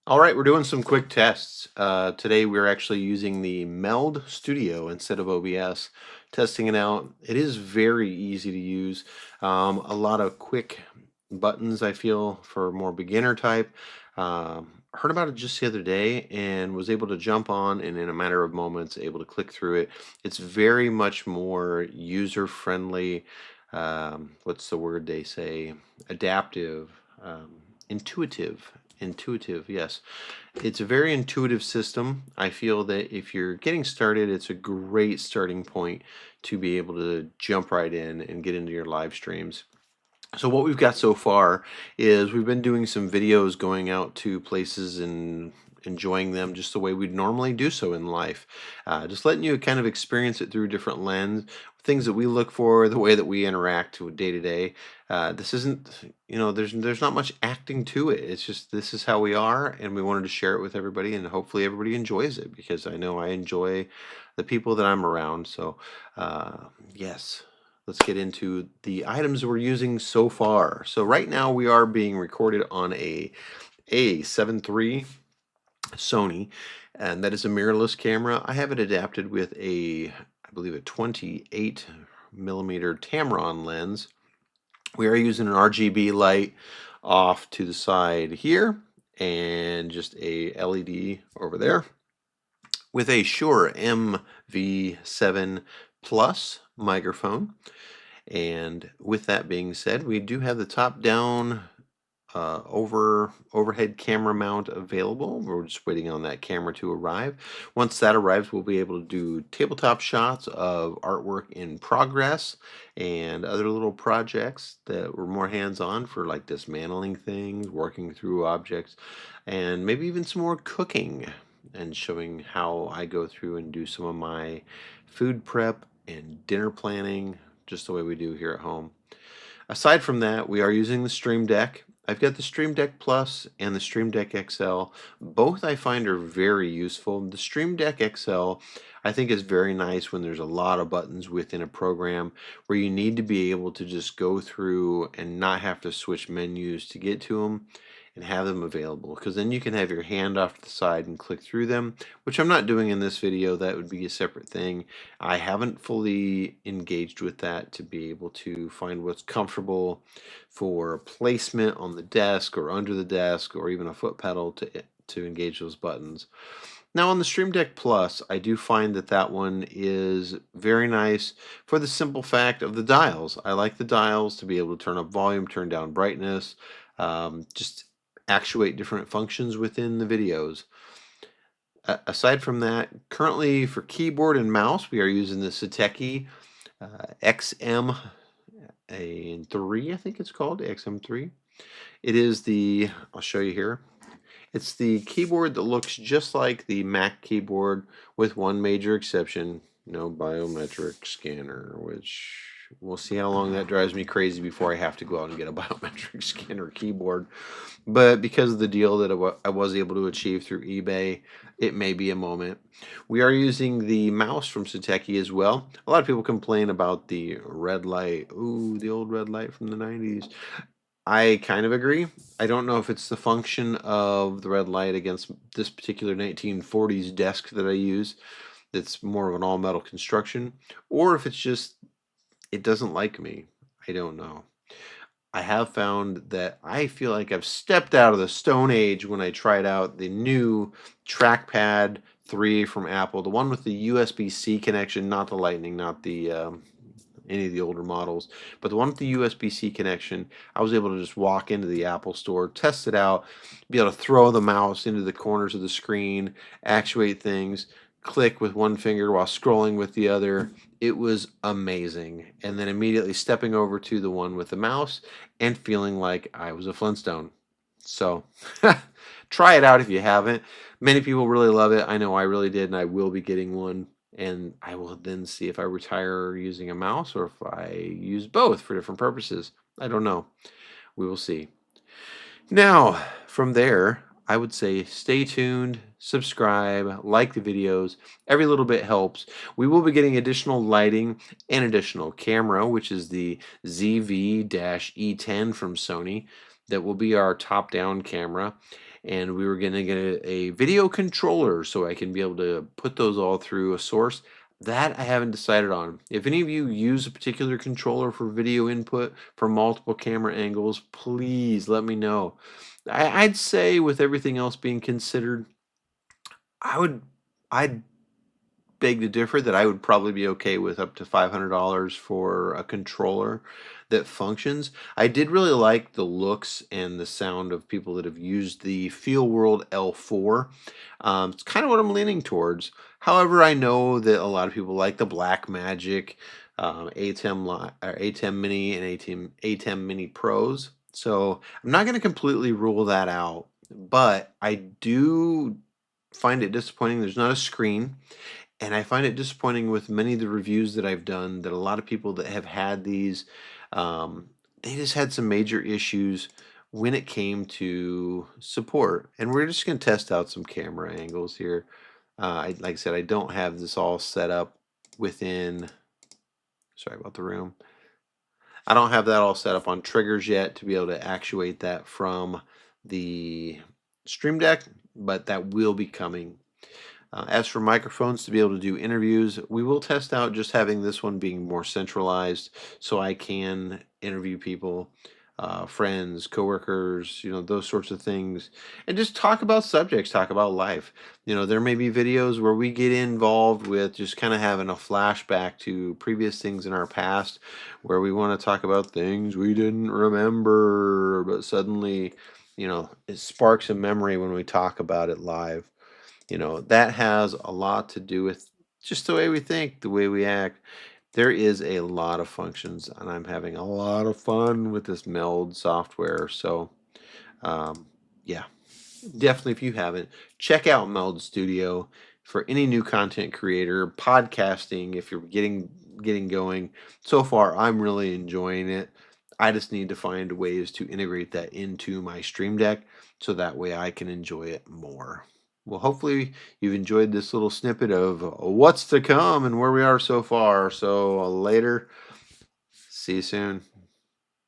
All right, we're doing some quick tests. Today we're actually using the Meld Studio instead of OBS, testing it out. It is very easy to use. A lot of quick buttons, I feel, for more beginner type. Heard about it just the other day and was able to jump on and in a matter of moments able to click through it. It's very much more user friendly. What's the word they say? Adaptive, intuitive. Intuitive, yes. It's a very intuitive system. I feel that if you're getting started, it's a great starting point to be able to jump right in and get into your live streams. So what we've got so far is we've been doing some videos going out to places and enjoying them just the way we'd normally do so in life. Just letting you kind of experience it through a different lens, things that we look for, the way that we interact with day to day. This isn't, there's not much acting to it. It's just this is how we are, and we wanted to share it with everybody, and hopefully everybody enjoys it because I know I enjoy the people that I'm around. So, yes. Let's get into the items we're using so far. So right now we are being recorded on a A7 III Sony, and that is a mirrorless camera. I have it adapted with I believe a 28mm Tamron lens. We are using an RGB light off to the side here and just a LED over there with a Shure MV7 Plus microphone. And with that being said, we do have the top-down overhead camera mount available. We're just waiting on that camera to arrive. Once that arrives, we'll be able to do tabletop shots of artwork in progress and other little projects that were more hands-on for like dismantling things, working through objects, and maybe even some more cooking and showing how I go through and do some of my food prep and dinner planning just the way we do here at home. Aside from that, we are using the Stream Deck. I've got the Stream Deck Plus and the Stream Deck XL. Both I find are very useful. The Stream Deck XL I think is very nice when there's a lot of buttons within a program where you need to be able to just go through and not have to switch menus to get to them and have them available, because then you can have your hand off to the side and click through them, which I'm not doing in this video. That would be a separate thing. I haven't fully engaged with that to be able to find what's comfortable for placement on the desk or under the desk or even a foot pedal to engage those buttons. Now on the Stream Deck Plus, I do find that that one is very nice for the simple fact of the dials. I like the dials to be able to turn up volume, turn down brightness, just actuate different functions within the videos. Aside from that, currently for keyboard and mouse, we are using the Sateki XM3, I think it's called, XM3. It is I'll show you here. It's the keyboard that looks just like the Mac keyboard with one major exception, no biometric scanner, which we'll see how long that drives me crazy before I have to go out and get a biometric scanner keyboard. But because of the deal that I was able to achieve through eBay, it may be a moment. We are using the mouse from Sateki as well. A lot of people complain about the red light. Ooh, the old red light from the 90s. I kind of agree. I don't know if it's the function of the red light against this particular 1940s desk that I use that's more of an all-metal construction, or if it's just it doesn't like me. I don't know. I have found that I feel like I've stepped out of the Stone Age when I tried out the new Trackpad 3 from Apple, the one with the USB-C connection, not the Lightning, not the any of the older models, but the one with the USB-C connection. I was able to just walk into the Apple store, test it out, be able to throw the mouse into the corners of the screen, actuate things, click with one finger while scrolling with the other. It was amazing. And then immediately stepping over to the one with the mouse and feeling like I was a Flintstone. So try it out if you haven't. Many people really love it. I know I really did, and I will be getting one. And I will then see if I retire using a mouse or if I use both for different purposes. I don't know. We will see. Now, from there, I would say stay tuned, subscribe, like the videos. Every little bit helps. We will be getting additional lighting and additional camera, which is the ZV-E10 from Sony. That will be our top-down camera. and we were gonna get a video controller so I can be able to put those all through a source. That I haven't decided on. If any of you use a particular controller for video input for multiple camera angles, please let me know. I'd say with everything else being considered, I would I'd beg to differ that I would probably be okay with up to $500 for a controller that functions. I did really like the looks and the sound of people that have used the Feel World L4. It's kind of what I'm leaning towards. However, I know that a lot of people like the Black Magic A10 or A10 Mini and A10 Mini Pros. So I'm not going to completely rule that out, but I do find it disappointing. There's not a screen. And I find it disappointing with many of the reviews that I've done that a lot of people that have had these, um, they just had some major issues when it came to support. And we're just going to test out some camera angles here. Like I said, I don't have this all set up within, sorry about the room. I don't have that all set up on triggers yet to be able to actuate that from the Stream Deck, but that will be coming. As for microphones to be able to do interviews, we will test out just having this one being more centralized so I can interview people, friends, coworkers, those sorts of things, and just talk about subjects, talk about life. There may be videos where we get involved with just kind of having a flashback to previous things in our past where we want to talk about things we didn't remember, but suddenly, it sparks a memory when we talk about it live. That has a lot to do with just the way we think, the way we act. There is a lot of functions, and I'm having a lot of fun with this Meld software. So, um, yeah, definitely, if you haven't, check out Meld Studio for any new content creator, podcasting. If you're getting going, so far I'm really enjoying it. I just need to find ways to integrate that into my Stream Deck so that way I can enjoy it more. Well, hopefully you've enjoyed this little snippet of what's to come and where we are so far. So later, see you soon.